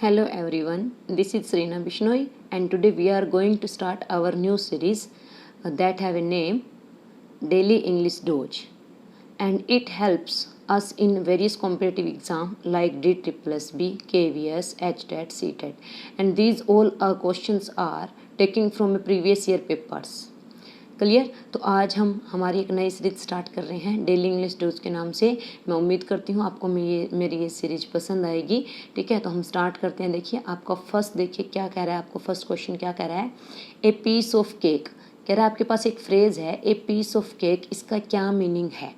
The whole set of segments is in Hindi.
Hello everyone, this is Serena Bishnoi and today we are going to start our new series that have a name Daily English Dose, and it helps us in various competitive exams like DSSB, KVS, HTET, CTET, and these all questions are taken from a previous year papers. Clear. तो आज हम हमारी एक नई सीरीज स्टार्ट कर रहे हैं डेली इंग्लिश डोज के नाम से। मैं उम्मीद करती हूँ आपको मेरी ये सीरीज पसंद आएगी। ठीक है, तो हम स्टार्ट करते हैं। देखिए आपका फर्स्ट, देखिए क्या कह रहा है, आपको फर्स्ट क्वेश्चन क्या कह रहा है। ए पीस ऑफ केक कह रहा है, आपके पास एक फ्रेज है ए पीस ऑफ केक, इसका क्या मीनिंग है।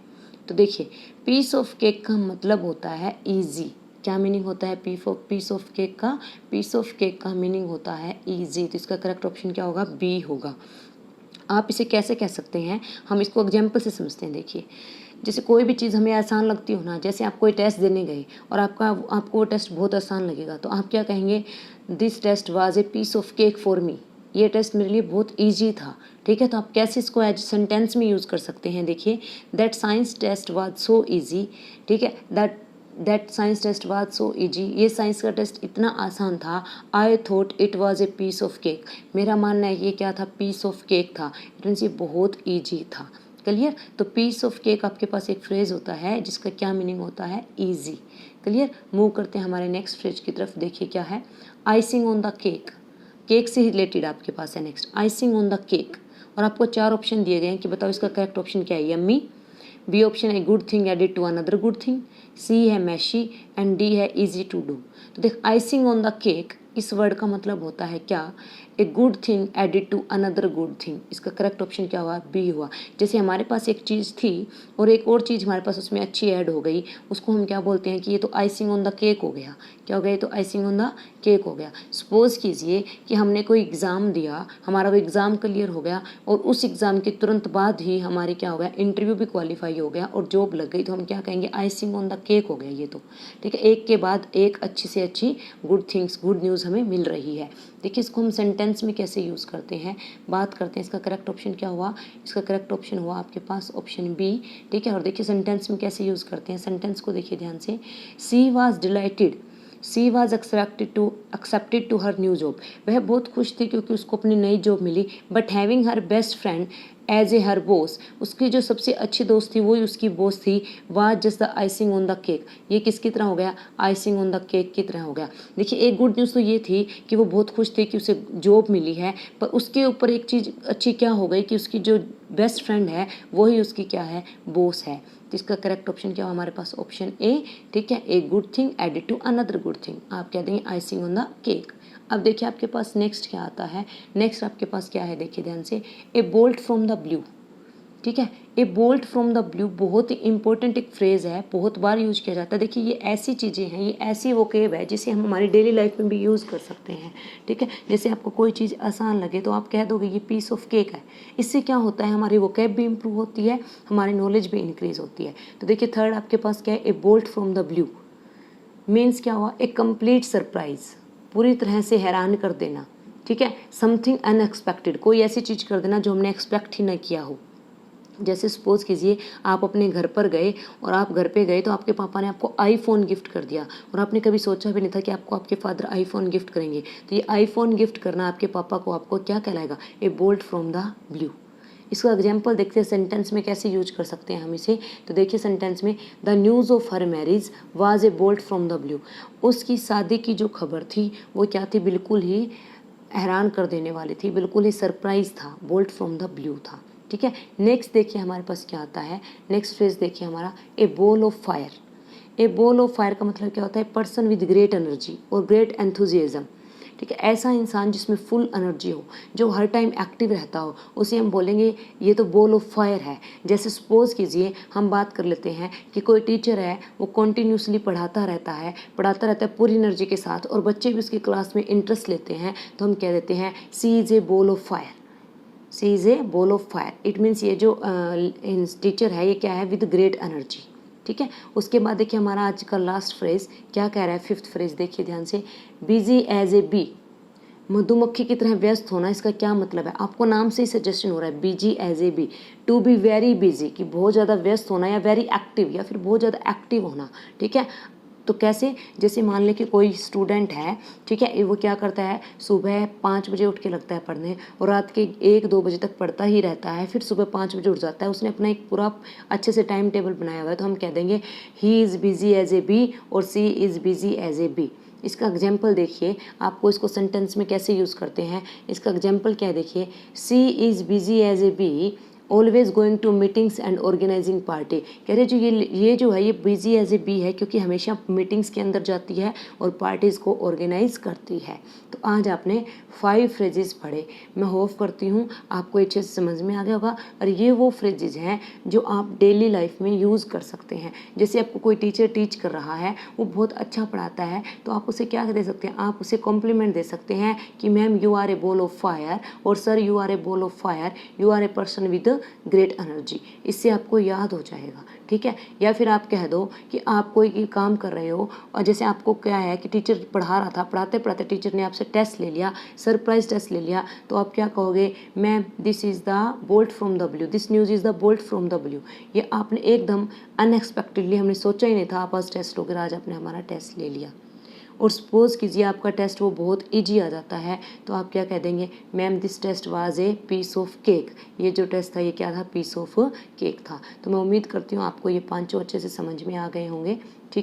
तो देखिए पीस ऑफ केक का मतलब होता है ईजी। क्या मीनिंग होता है पीस ऑफ केक का? पीस ऑफ केक का मीनिंग होता है ईजी। तो इसका करेक्ट ऑप्शन क्या होगा? बी होगा। आप इसे कैसे कह सकते हैं, हम इसको एग्जाम्पल से समझते हैं। देखिए जैसे कोई भी चीज़ हमें आसान लगती हो ना, जैसे आप कोई टेस्ट देने गए और आपको वो टेस्ट बहुत आसान लगेगा, तो आप क्या कहेंगे? This test was a piece of cake for me. ये टेस्ट मेरे लिए बहुत ईजी था। ठीक है, तो आप कैसे इसको एज सेंटेंस में यूज़ कर सकते हैं। देखिए that science test was so easy. ठीक है, that science test was so easy, ये साइंस का टेस्ट इतना आसान था। I thought it was a piece of cake, मेरा मानना है ये क्या था? पीस ऑफ केक था। इट मीन्स ये बहुत ईजी था। क्लियर। तो पीस ऑफ केक आपके पास एक फ्रेज होता है जिसका क्या मीनिंग होता है? ईजी। क्लियर। मूव करते हैं हमारे नेक्स्ट फ्रेज की तरफ। देखिए क्या है, icing on the cake. Cake से रिलेटेड आपके पास है next, icing on the cake. और आपको 4 ऑप्शन दिए गए हैं कि बताओ इसका करेक्ट ऑप्शन क्या है। यम्मी, बी ऑप्शन है good thing added to another good thing, C है मैशी एंड डी है इजी टू डू। तो देख आइसिंग ऑन द केक, इस वर्ड का मतलब होता है क्या? A good thing added to another good thing. इसका करेक्ट ऑप्शन क्या हुआ? बी हुआ। जैसे हमारे पास एक चीज़ थी और एक और चीज़ हमारे पास उसमें अच्छी ऐड हो गई, उसको हम क्या बोलते हैं कि ये तो आइसिंग ऑन द केक हो गया। क्या हो गया? ये तो आइसिंग ऑन द केक हो गया। सपोज कीजिए कि हमने कोई एग्ज़ाम दिया, हमारा वो एग्ज़ाम क्लियर हो गया और उस एग्ज़ाम के तुरंत बाद ही हमारी क्या हो गया? इंटरव्यू भी क्वालिफाई हो गया और जॉब लग गई, तो हम क्या कहेंगे? आइसिंग ऑन द केक हो गया ये तो। ठीक है, एक के बाद एक अच्छी से अच्छी गुड थिंग्स, गुड न्यूज़ हमें मिल रही है। देखिए इसको हम सेंटेंस में कैसे यूज़ करते हैं, बात करते हैं। इसका करेक्ट ऑप्शन क्या हुआ? इसका करेक्ट ऑप्शन हुआ आपके पास ऑप्शन बी। ठीक है, और देखिए सेंटेंस में कैसे यूज़ करते हैं। सेंटेंस को देखिए ध्यान से। She was delighted, she was accepted to her new job. वह बहुत खुश थी क्योंकि उसको अपनी नई जॉब मिली। But having her best friend as a her boss, उसकी जो सबसे अच्छी दोस्त थी वही उसकी बॉस थी। Was just the icing on the cake, ये किसकी तरह हो गया? आइसिंग ऑन द केक की तरह हो गया। देखिए एक गुड न्यूज़ तो ये थी कि वो बहुत खुश थी कि उसे जॉब मिली है, पर उसके ऊपर एक चीज़ अच्छी क्या हो गई कि उसकी जो बेस्ट फ्रेंड है वही उसकी क्या है? बॉस है। तो इसका करेक्ट ऑप्शन क्या हो हमारे पास? Option A. ठीक है, a good thing added to another good thing, आप कह देंगे आइसिंग ऑन द केक। अब देखिए आपके पास नेक्स्ट क्या आता है। नेक्स्ट आपके पास क्या है? देखिए ध्यान से, ए बोल्ट फ्रॉम द ब्लू। ठीक है, ए बोल्ट फ्रॉम द ब्लू बहुत ही इंपॉर्टेंट एक फ्रेज है, बहुत बार यूज किया जाता है। देखिए ये ऐसी चीज़ें हैं, ये ऐसी वोकेब है जिसे हम हमारी डेली लाइफ में भी यूज़ कर सकते हैं। ठीक है, जैसे आपको कोई चीज़ आसान लगे तो आप कह दोगे ये पीस ऑफ केक है। इससे क्या होता है? हमारी वोकेब भी इंप्रूव होती है, हमारी नॉलेज भी इंक्रीज होती है। तो देखिए थर्ड आपके पास क्या है? ए bolt from the blue means क्या हुआ? ए कंप्लीट सरप्राइज, पूरी तरह से हैरान कर देना। ठीक है, समथिंग अनएक्सपेक्टेड, कोई ऐसी चीज़ कर देना जो हमने एक्सपेक्ट ही ना किया हो। जैसे सपोज कीजिए आप अपने घर पर गए और आप घर पे गए तो आपके पापा ने आपको आईफोन गिफ्ट कर दिया और आपने कभी सोचा भी नहीं था कि आपको आपके फादर आईफोन गिफ्ट करेंगे। तो ये आईफोन गिफ्ट करना आपके पापा को आपको क्या कहलाएगा? ए बोल्ट फ्रॉम द ब्लू। इसका एग्जाम्पल देखते हैं सेंटेंस में कैसे यूज कर सकते हैं हम इसे। तो देखिए सेंटेंस में, the news of her marriage was a bolt from the blue. उसकी शादी की जो खबर थी वो क्या थी? बिल्कुल ही हैरान कर देने वाली थी, बिल्कुल ही सरप्राइज था, बोल्ट फ्रॉम द ब्लू था। ठीक है, नेक्स्ट देखिए हमारे पास क्या आता है। नेक्स्ट फ्रेज देखिए हमारा, a ball of fire. A ball of fire का मतलब क्या होता है? पर्सन विद ग्रेट एनर्जी और ग्रेट एंथुजियाज्म। ठीक है, ऐसा इंसान जिसमें फुल एनर्जी हो, जो हर टाइम एक्टिव रहता हो, उसे हम बोलेंगे ये तो बॉल ऑफ फायर है। जैसे सपोज कीजिए हम बात कर लेते हैं कि कोई टीचर है, वो कॉन्टीन्यूसली पढ़ाता रहता है पूरी एनर्जी के साथ और बच्चे भी उसकी क्लास में इंटरेस्ट लेते हैं, तो हम कह देते हैं she is a ball of fire. She is a ball of fire, it means ये जो टीचर है ये क्या है? With great energy. ठीक है, उसके बाद देखिए हमारा आज का लास्ट फ्रेज क्या कह रहा है? फिफ्थ फ्रेज देखिए ध्यान से, बिजी एज ए बी, मधुमक्खी की तरह व्यस्त होना। इसका क्या मतलब है? आपको नाम से ही सजेशन हो रहा है, busy as a bee. To be very busy, कि बहुत ज़्यादा व्यस्त होना, या वेरी एक्टिव, या फिर बहुत ज़्यादा एक्टिव होना। ठीक है, तो कैसे, जैसे मान लें कि कोई स्टूडेंट है, ठीक है, वो क्या करता है, सुबह 5 बजे उठ के लगता है पढ़ने और रात के 1-2 बजे तक पढ़ता ही रहता है, फिर सुबह 5 बजे उठ जाता है। उसने अपना एक पूरा अच्छे से टाइम टेबल बनाया हुआ है, तो हम कह देंगे he is busy as a bee और she is busy as a bee. इसका एग्जाम्पल देखिए, आपको इसको सेंटेंस में कैसे यूज़ करते हैं। इसका एग्जाम्पल क्या है, देखिए, she is busy as a bee always going to meetings and organising party. कह रहे जो ये जो है ये बिजी एज ए बी है, क्योंकि हमेशा मीटिंग्स के अंदर जाती है और पार्टीज़ को ऑर्गेनाइज करती है। तो आज आपने 5 फ्रेजेस पढ़े। मैं होप करती हूँ आपको अच्छे से समझ में आ गया होगा, और ये वो फ्रेजेस हैं जो आप डेली लाइफ में यूज़ कर सकते हैं। जैसे आपको कोई टीचर टीच कर रहा है, वो बहुत अच्छा पढ़ाता है, तो आप उसे क्या दे सकते हैं, आप उसे कॉम्प्लीमेंट दे सकते हैं कि ma'am you are a ball of fire, और sir you are a ball of fire, you are a person with great energy. इससे आपको याद हो जाएगा, ठीक है। या फिर आप कह दो कि आप कोई काम कर रहे हो और जैसे आपको क्या है कि टीचर पढ़ा रहा था, पढ़ाते पढ़ाते टीचर ने आपसे टेस्ट ले लिया, सरप्राइज टेस्ट ले लिया, तो आप क्या कहोगे, ma'am this is the bolt from W, this news is the bolt from W. ये आपने एकदम अनएक्सपेक्टेडली, हमने सोचा ही नहीं था आप आज टेस्ट लोगे, आज आपने हमारा टेस्ट ले लिया। और सपोज़ कीजिए आपका टेस्ट वो बहुत इजी आ जाता है, तो आप क्या कह देंगे, ma'am this test was a piece of cake. ये जो टेस्ट था ये क्या था, पीस ऑफ केक था। तो मैं उम्मीद करती हूँ आपको ये 5 अच्छे से समझ में आ गए होंगे, ठीक है।